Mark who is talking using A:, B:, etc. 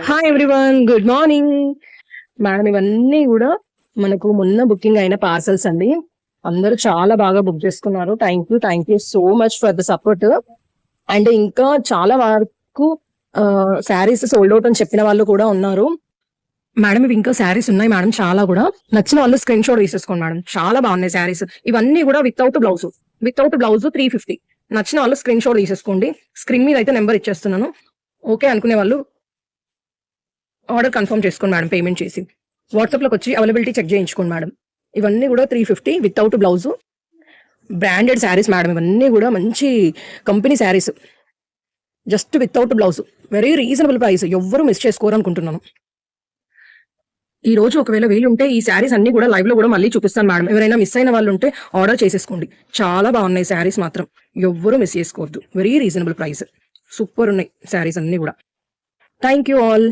A: Hi everyone, good morning madam. ఇవన్నీ కూడా మనకు మొన్న బుకింగ్ అయిన పార్సల్స్ అండి. అందరూ చాలా బాగా బుక్ చేసుకున్నారు. Thank you so much for the support. And ఇంకా చాలా వరకు శారీస్ సోల్డ్ అవుట్ అని చెప్పిన వాళ్ళు కూడా ఉన్నారు. మేడం ఇవి ఇంకా శారీస్ ఉన్నాయి మేడం, చాలా కూడా. నచ్చిన వాళ్ళు స్క్రీన్ షాట్ తీసేసుకోండి మేడం, చాలా బాగున్నాయి శారీస్. ఇవన్నీ కూడా వితౌట్ బ్లౌజ్ 350. నచ్చిన వాళ్ళు స్క్రీన్ షాట్ తీసేసుకోండి. స్క్రీన్ మీద అయితే నెంబర్ ఇచ్చేస్తున్నాను. ఓకే అనుకునే వాళ్ళు ఆర్డర్ కన్ఫర్మ్ చేసుకోండి మేడం. పేమెంట్ చేసి వాట్సాప్లోకి వచ్చి అవైలబిలిటీ చెక్ చేయించుకోండి మేడం. ఇవన్నీ కూడా 350 without blouse, branded saris madam. ఇవన్నీ కూడా మంచి company saris, just without blouse, very reasonable price. ఎవ్వరు మిస్ చేసుకోరు అనుకుంటున్నాను. ఈ రోజు ఒకవేళ వీలుంటే ఈ శారీస్ అన్ని కూడా లైవ్ లో కూడా మళ్ళీ చూపిస్తాను మేడం. ఎవరైనా మిస్ అయిన వాళ్ళు ఉంటే ఆర్డర్ చేసేసుకోండి. చాలా బాగున్నాయి శారీస్ మాత్రం, ఎవ్వరు మిస్ చేసుకోవద్దు. వెరీ రీజనబుల్ ప్రైస్, సూపర్ ఉన్నాయి శారీస్ అన్ని కూడా. Thank you all.